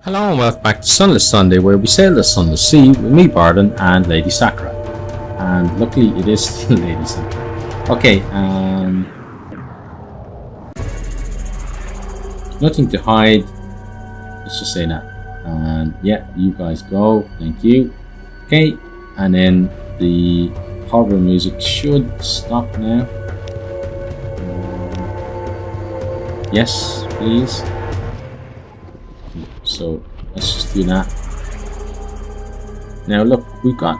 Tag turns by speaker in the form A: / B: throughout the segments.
A: Hello and welcome back to Sunless Sunday, where we sail the Sunless Sea with me, Bardon, and Lady Sakura. And luckily it is still Lady Sakura. Okay, nothing to hide, let's just say that. And yeah, you guys go, thank you. Okay, and then the horror music should stop now. Yes, please. So let's just do that. Now look, we've got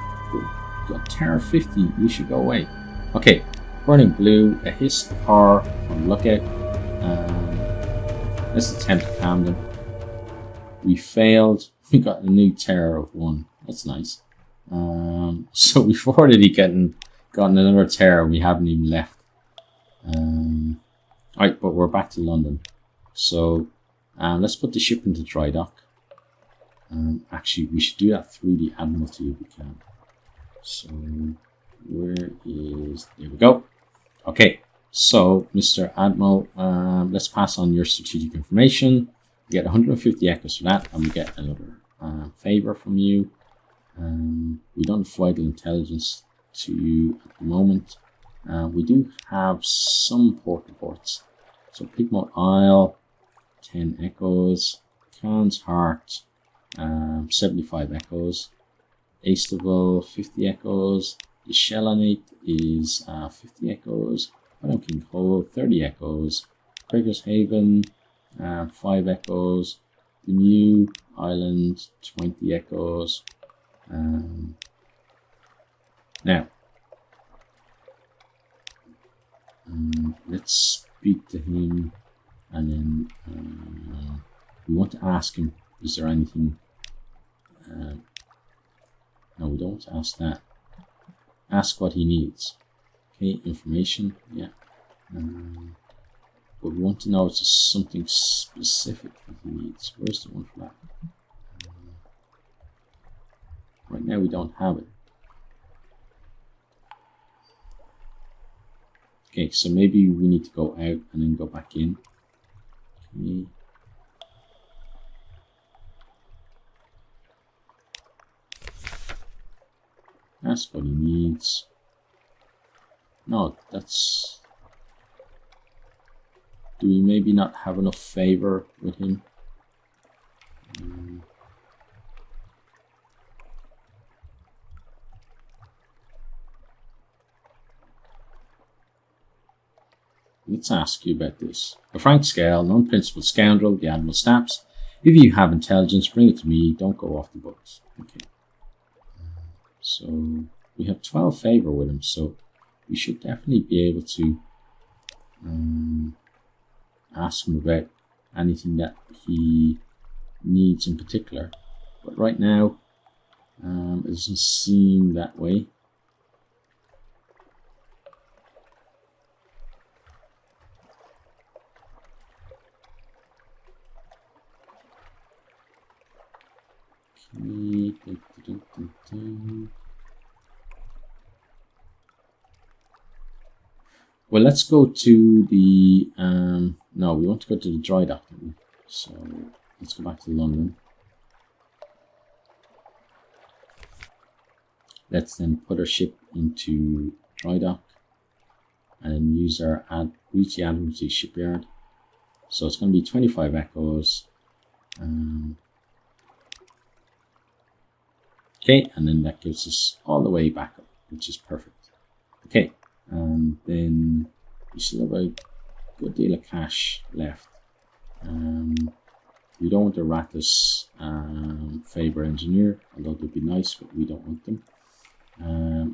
A: Terror 50. We should go away. Okay, burning blue, a hiss of horror from lookout. Let's attempt to calm them. We failed. We got a new terror of 1. That's nice. So we've already gotten another terror. We haven't even left. Right, but we're back to London. So let's put the ship into dry dock. Actually, we should do that through the Admiralty if we can. So, where is... There we go. Okay, so, Mr. Admiral, let's pass on your strategic information. We get 150 echoes for that, and we get another favour from you. We don't have vital intelligence to you at the moment. We do have some port reports. So, Pigmont Isle, 10 echoes, Khan's Heart, 75 echoes, Astaville, 50 echoes, the Shellonate is 50 echoes, King Hole, 30 echoes, Craigers Haven, 5 echoes, the New Island, 20 echoes. Now, let's speak to him. And then we want to ask him, is there anything? No, we don't want to ask that. Ask what he needs. Okay, information, yeah. But we want to know if there's something specific that he needs. Where's the one for that? Right now we don't have it. Okay, so maybe we need to go out and then go back in. Okay. That's what he needs. No, that's... Do we maybe not have enough favor with him? Let's ask you about this. A frank scale, an unprincipled scoundrel, the Admiral snaps. If you have intelligence, bring it to me. Don't go off the books. Okay. So, we have 12 favor with him, so we should definitely be able to ask him about anything that he needs in particular. But right now, it doesn't seem that way. Well, let's go to the no, we want to go to the dry dock, so let's go back to London. Let's then put our ship into dry dock and use our reach the Admiralty shipyard. So it's going to be 25 echoes. Okay, and then that gives us all the way back up, which is perfect. Okay, and then we still have a good deal of cash left. We don't want the Ratless Faber Engineer, although they'd be nice, but we don't want them.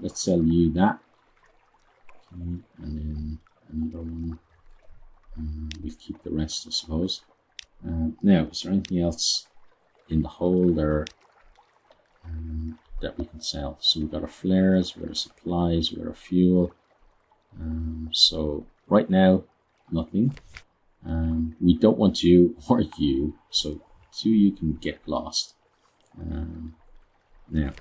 A: Let's sell you that. Okay, and then another one. We'll keep the rest, I suppose. Now, is there anything else in the holder that we can sell? So we've got our flares, we've got our supplies, we've got our fuel. So right now, nothing. We don't want you or you, so 2 you can get lost. Now,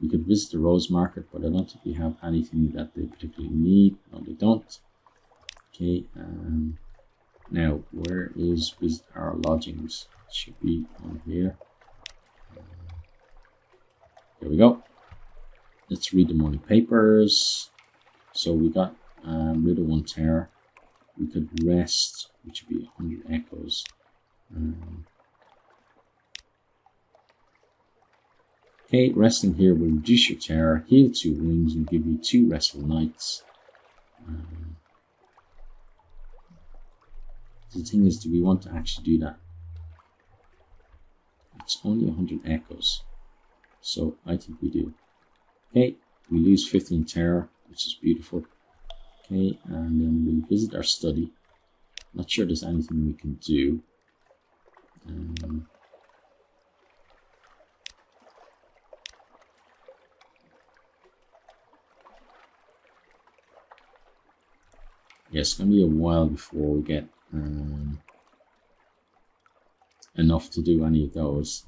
A: we could visit the Rose Market, but I don't think we have anything that they particularly need. No, they don't. Okay, Now, where is our lodgings? It should be on here. There we go. Let's read the morning papers. So we got rid of 1 terror. We could rest, which would be 100 echoes. Okay, resting here will reduce your terror, heal 2 wounds, and give you 2 restful nights. The thing is, do we want to actually do that? It's only 100 echoes, so I think we do. Okay, we lose 15 terror, which is beautiful. Okay, and then we'll visit our study. Not sure there's anything we can do. Yeah, it's going to be a while before we get enough to do any of those.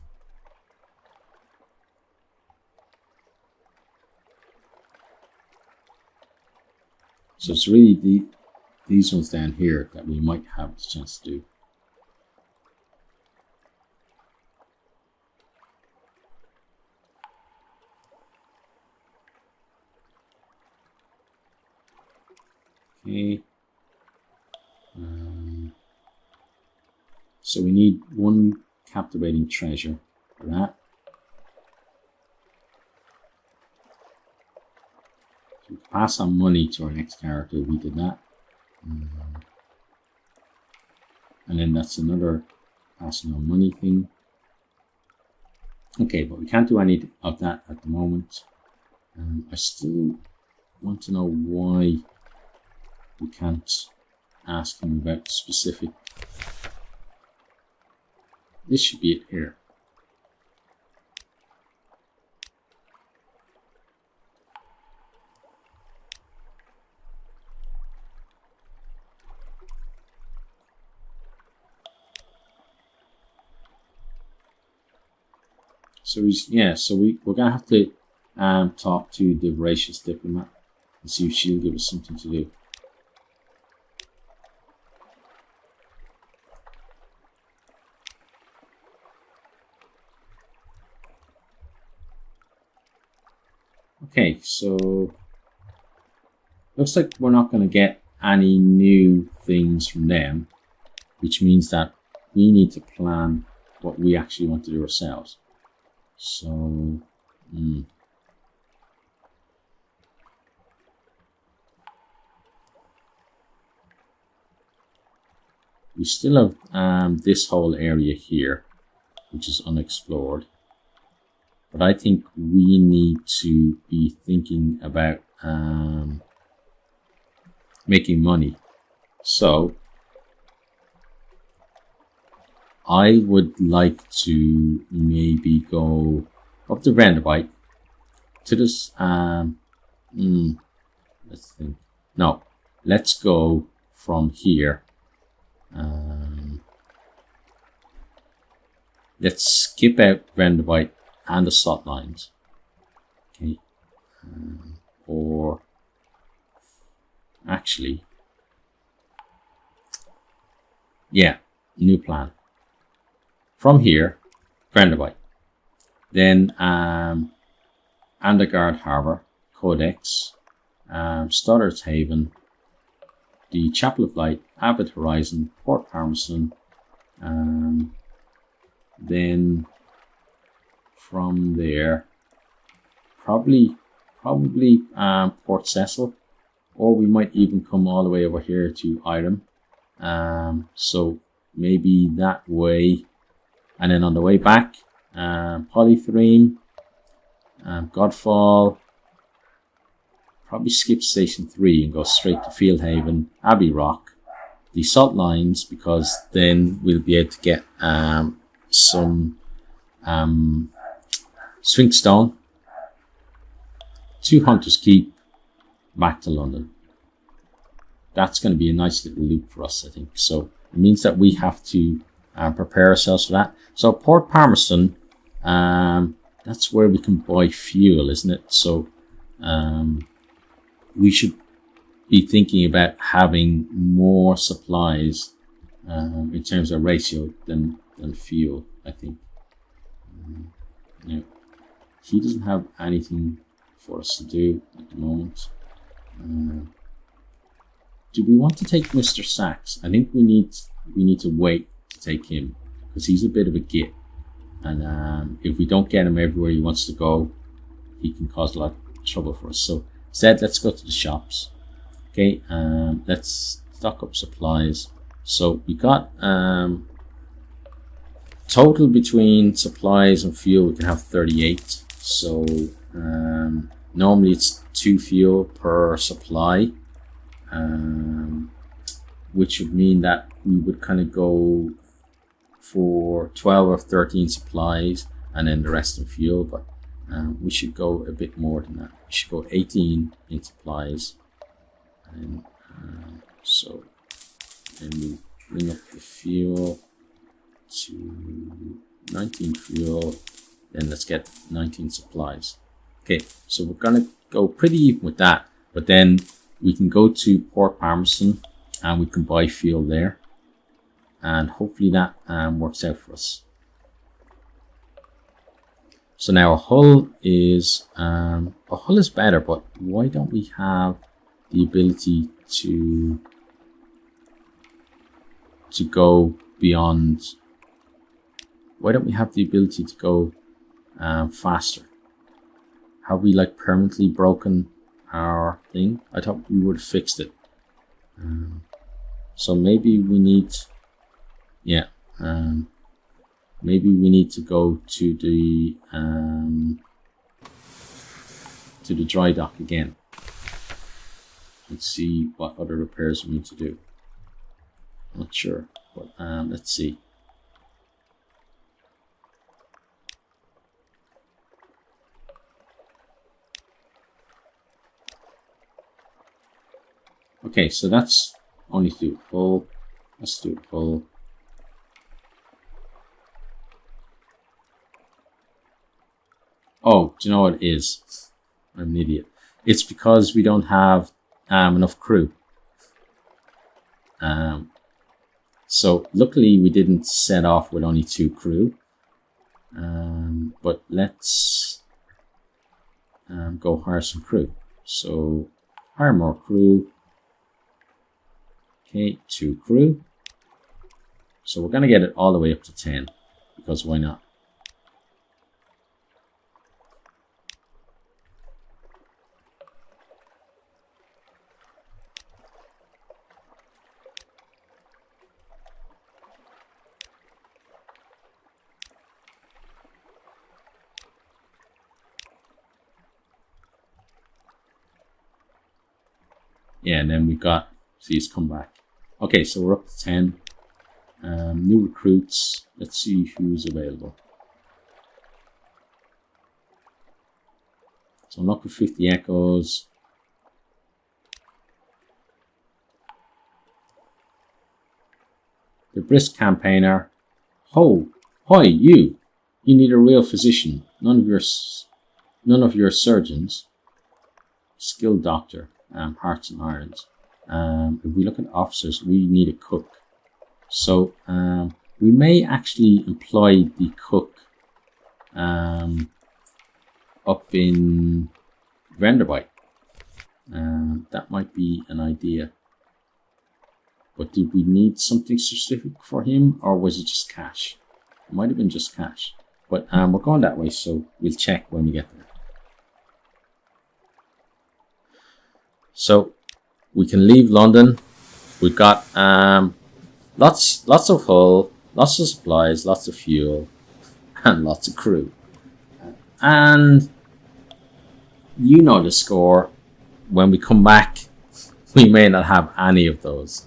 A: So it's really these ones down here that we might have the chance to do. Okay. So we need 1 captivating treasure for that. So we pass on money to our next character. We did that. And then that's another passing on money thing. Okay, but we can't do any of that at the moment. I still want to know why we can't ask him about specific. This should be it here. So we're gonna have to talk to the voracious diplomat and see if she'll give us something to do. Okay, so looks like we're not going to get any new things from them, which means that we need to plan what we actually want to do ourselves. So, we still have this whole area here, which is unexplored. But I think we need to be thinking about making money. So I would like to maybe go up to Vanderbilt to this. Let's think. No, let's go from here. Let's skip out Vanderbilt and the slot lines. Okay. Or actually, yeah, new plan. From here, Vanderbilt. Then Andergard Harbour, Codex, Stoddard's Haven, the Chapel of Light, Abbott Horizon, Port Palmerston, then from there, probably Port Cecil, or we might even come all the way over here to Irem. So maybe that way, and then on the way back, Polythreme, Godfall, probably skip Station 3 and go straight to Fieldhaven, Abbey Rock, the Salt Lines, because then we'll be able to get some Sphinx Stone, 2 Hunters Keep, back to London. That's going to be a nice little loop for us, I think. So it means that we have to prepare ourselves for that. So Port Palmerston, that's where we can buy fuel, isn't it? So we should be thinking about having more supplies in terms of ratio than fuel, I think. Now, he doesn't have anything for us to do at the moment. Do we want to take Mr. Sachs? I think we need to wait to take him because he's a bit of a git, and if we don't get him everywhere he wants to go, he can cause a lot of trouble for us. So instead, let's go to the shops. Okay, let's stock up supplies. So we got total between supplies and fuel, we can have 38. So normally it's 2 fuel per supply, which would mean that we would kind of go for 12 or 13 supplies and then the rest in fuel, but we should go a bit more than that. We should go 18 in supplies, and so then we bring up the fuel to 19 fuel, then let's get 19 supplies. Okay, so we're gonna go pretty even with that, but then we can go to Port Palmerston and we can buy fuel there, and hopefully that works out for us. So now a hull is better, but why don't we have the ability to go beyond? Why don't we have the ability to go faster? Have we like permanently broken our thing? I thought we would have fixed it. So maybe we need, maybe we need to go to the dry dock again. Let's see what other repairs we need to do. I'm not sure, but let's see. Okay, so that's only to do full. Let's do it full. Oh, do you know what it is? I'm an idiot. It's because we don't have enough crew. So luckily we didn't set off with only 2 crew. But let's go hire some crew. So hire more crew. Okay, 2 crew. So we're going to get it all the way up to 10, because why not? Yeah, and then we got, see, it's come back. Okay, so we're up to 10. New recruits. Let's see who's available. So I'm up with 50 echoes. The brisk campaigner. Ho, hi, you. You need a real physician. None of your surgeons. Skilled doctor. Hearts and irons. If we look at officers, we need a cook. So we may actually employ the cook up in Vanderbilt. That might be an idea. But did we need something specific for him, or was it just cash? It might have been just cash. But we're going that way, so we'll check when we get there. So we can leave London. We've got lots of hull, lots of supplies, lots of fuel, and lots of crew. And you know the score. When we come back, we may not have any of those.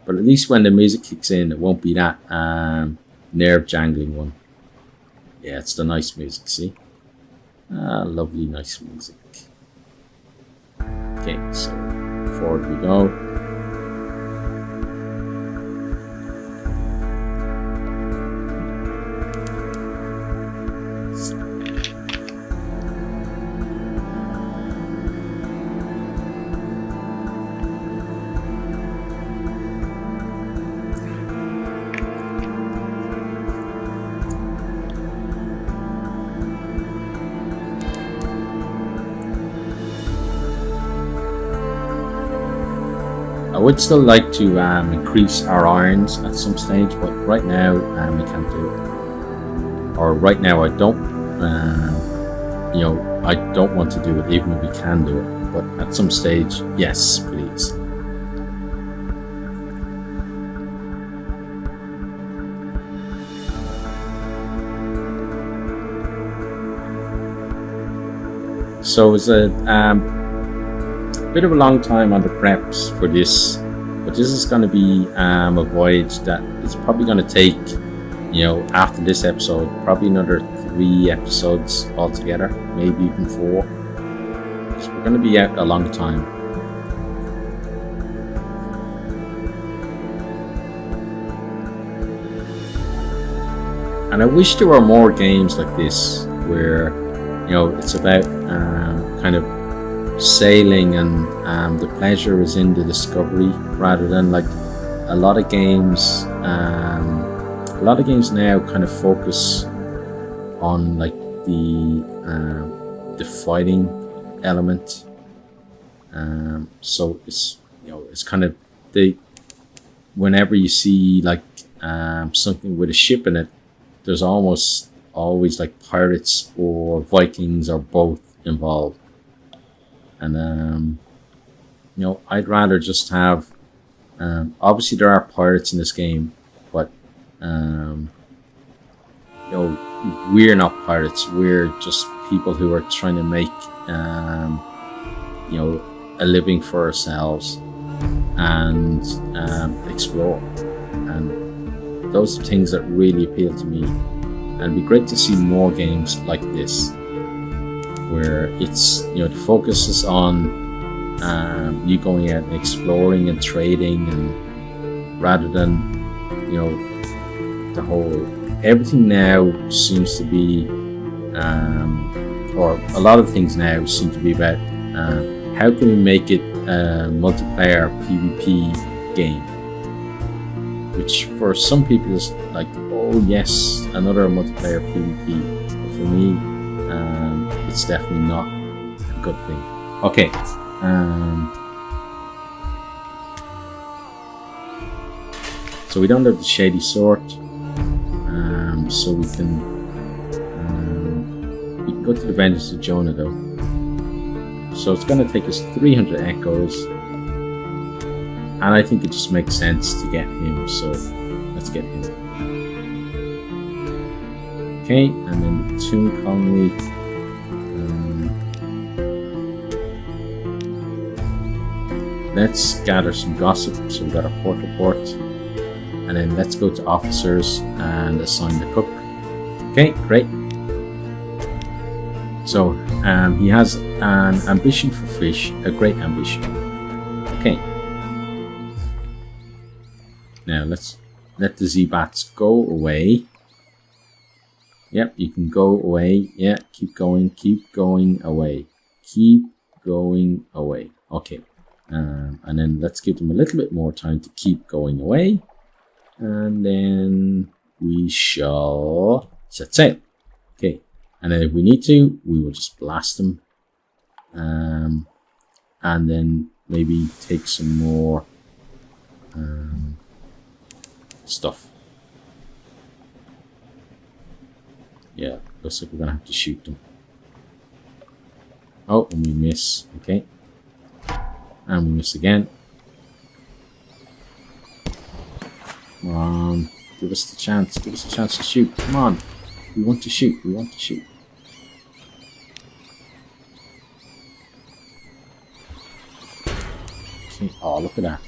A: But at least when the music kicks in, it won't be that nerve-jangling one. Yeah, it's the nice music, see? Lovely, nice music. Okay, so forward we go. I would still like to increase our irons at some stage, but right now we can't do it. Or right now I don't. You know, I don't want to do it, even if we can do it. But at some stage, yes, please. So it's a bit of a long time on the preps for this, but this is going to be a voyage that is probably going to take, you know, after this episode, probably another 3 episodes altogether, maybe even 4. So we're going to be out a long time. And I wish there were more games like this where, you know, it's about kind of sailing and the pleasure is in the discovery, rather than like a lot of games now kind of focus on like the fighting element. So it's, you know, it's kind of whenever you see like something with a ship in it, there's almost always like pirates or Vikings or both involved. And you know, I'd rather just have obviously there are pirates in this game, but you know, we're not pirates, we're just people who are trying to make you know, a living for ourselves and explore. And those are things that really appeal to me. And it'd be great to see more games like this, where it's, you know, the focus is on you going out and exploring and trading, and rather than, you know, the whole everything now seems to be or a lot of things now seem to be about how can we make it a multiplayer PvP game, which for some people is like, oh yes, another multiplayer PvP. But for me, it's definitely not a good thing. Okay. So we don't have the shady sort. So we can go to the Banister Jonah though. So it's going to take us 300 echoes, and I think it just makes sense to get him. So let's get him. Okay, and then the Tomb Colony. Let's gather some gossip. So we've got a port report, and then let's go to officers and assign the cook. Okay, great. So he has an ambition for fish, a great ambition. Okay. Now let's let the Z-Bats go away. Yep, you can go away. Yeah, keep going away. Keep going away. Okay. And then let's give them a little bit more time to keep going away. And then we shall set sail. Okay. And then if we need to, we will just blast them. And then maybe take some more stuff. Yeah, looks like we're going to have to shoot them. Oh, and we miss. Okay. And we miss again. Come on. Give us the chance. Give us a chance to shoot. Come on. We want to shoot. We want to shoot. Okay. Oh, look at that.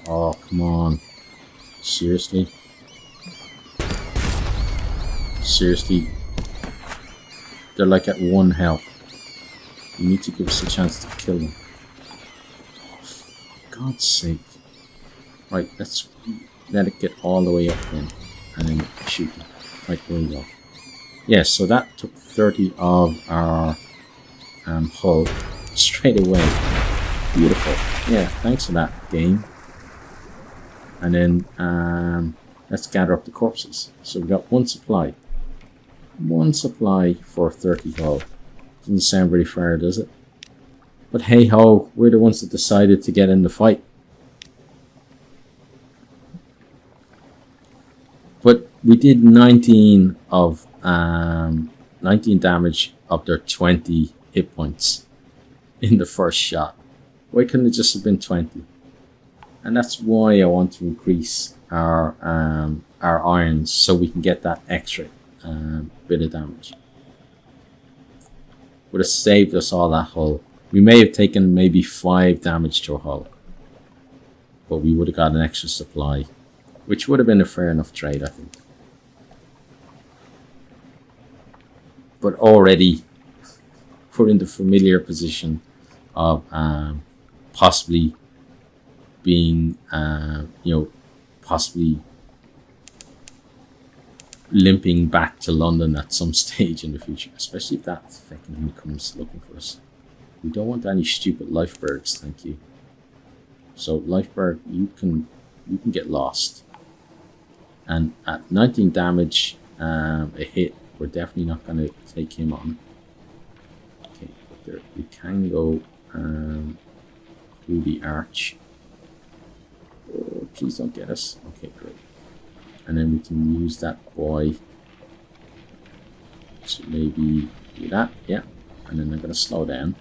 A: Oh, come on. Seriously? Seriously? They're like at 1 health. You need to give us a chance to kill them. God's sake. Right, let's let it get all the way up then, and then shoot them. Right, there we go. Yes, so that took 30 of our hull straight away. Beautiful. Yeah, thanks for that, game. And then let's gather up the corpses. So we've got 1 supply. 1 supply for 30 hull. Doesn't sound very fair, does it? But hey ho, we're the ones that decided to get in the fight. But we did 19 of 19 damage of their 20 hit points in the first shot. Why couldn't it just have been 20? And that's why I want to increase our irons so we can get that extra bit of damage. Would have saved us all that hull. We may have taken maybe 5 damage to a hull, but we would have got an extra supply, which would have been a fair enough trade, I think. But already we're in the familiar position of possibly being, possibly limping back to London at some stage in the future, especially if that fucking thing comes looking for us. We don't want any stupid lifebirds, thank you. So lifebird, you can get lost. And at 19 damage a hit, we're definitely not going to take him on. Okay, but there, we can go through the arch. Oh, please don't get us. Okay, great. And then we can use that boy to maybe do that. Yeah. And then I'm going to slow down,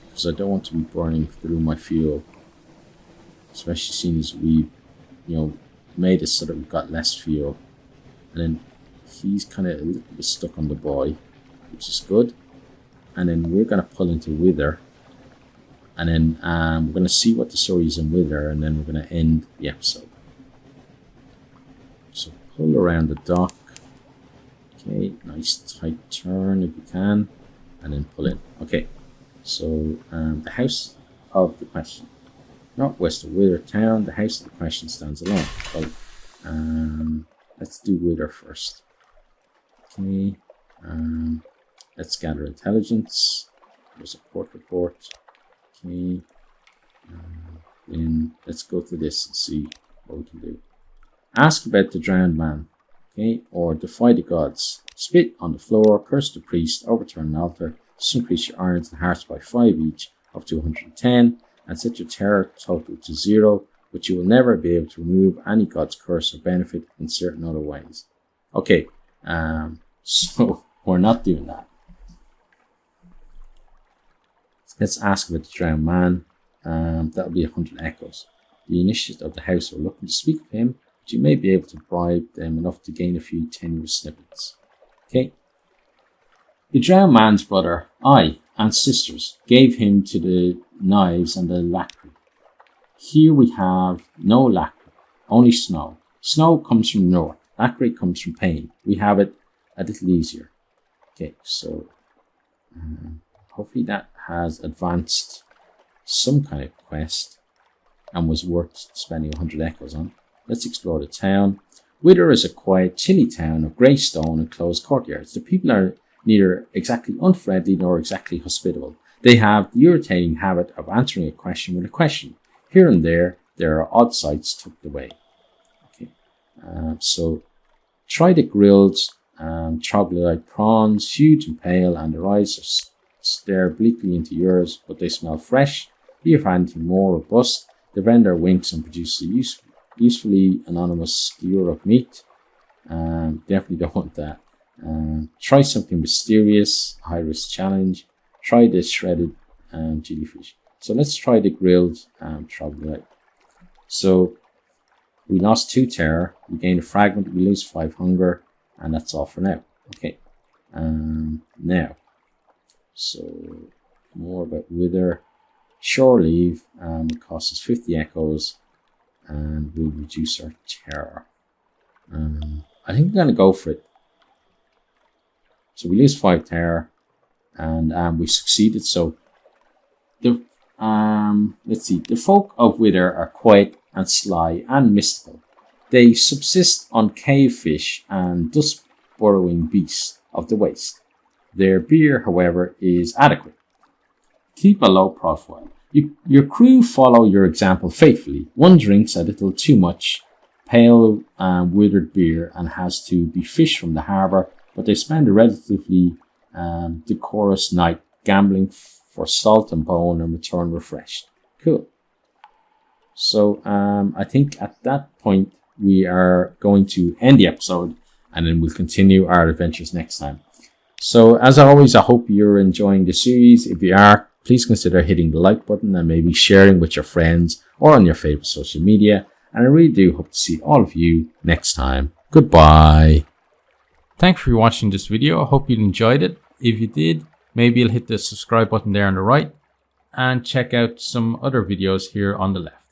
A: because I don't want to be burning through my fuel. Especially seeing as we've, made it so that we've got less fuel. And then he's kind of a little bit stuck on the buoy, which is good. And then we're going to pull into Wither. And then we're going to see what the story is in Wither, and then we're going to end the episode. So pull around the dock. Okay, nice tight turn if you can. And then pull in. Okay, so the house of the question. Northwest of Wither town, the house of the question stands alone. Well, let's do Wither first. Okay, let's gather intelligence. There's a port report. Okay, then let's go to this and see what we can do. Ask about the drowned man. Okay, or defy the gods. Spit on the floor, curse the priest, overturn an altar. Just increase your irons and hearts by 5 each, up to 110. And set your terror total to 0, but you will never be able to remove any god's curse or benefit in certain other ways. Okay, so we're not doing that. Let's ask about the drowned man. That'll be 100 echoes. The initiates of the house are looking to speak with him, but you may be able to bribe them enough to gain a few tenuous snippets. Okay. The drowned man's brother, and sisters gave him to the knives and the lacquer. Here we have no lacquer, only snow. Snow comes from north, lacquer comes from pain. We have it a little easier. Okay, so hopefully that has advanced some kind of quest and was worth spending 100 echoes on. Let's explore the town. Wither is a quiet, chilly town of grey stone and closed courtyards. The people are neither exactly unfriendly nor exactly hospitable. They have the irritating habit of answering a question with a question. Here and there are odd sights tucked away. Okay, so try the grilled troglodyte prawns, huge and pale, and their eyes stare bleakly into yours, but they smell fresh. If you have anything more robust, the vendor winks and produces a usefully anonymous skewer of meat. Definitely don't want that. Try something mysterious, high risk challenge. Try the shredded jellyfish. So let's try the grilled troglodyte. So we lost 2 terror, we gain a fragment, we lose 5 hunger, and that's all for now. Okay. Now, so more about Wither. Shore leave it costs us 50 echoes, and we'll reduce our terror. I think we're gonna go for it. So we lose 5 terror, and we succeeded. So the let's see, the folk of Wither are quiet and sly and mystical. They subsist on cave fish and dust burrowing beasts of the waste. Their beer, however, is adequate. Keep a low profile. Your crew follow your example faithfully. One drinks a little too much pale withered beer and has to be fished from the harbour, but they spend a relatively decorous night gambling for salt and bone and return refreshed. Cool. So I think at that point we are going to end the episode, and then we'll continue our adventures next time. So as always, I hope you're enjoying the series. If you are, please consider hitting the like button and maybe sharing with your friends or on your favorite social media. And I really do hope to see all of you next time. Goodbye. Thanks for watching this video. I hope you enjoyed it. If you did, maybe you'll hit the subscribe button there on the right and check out some other videos here on the left.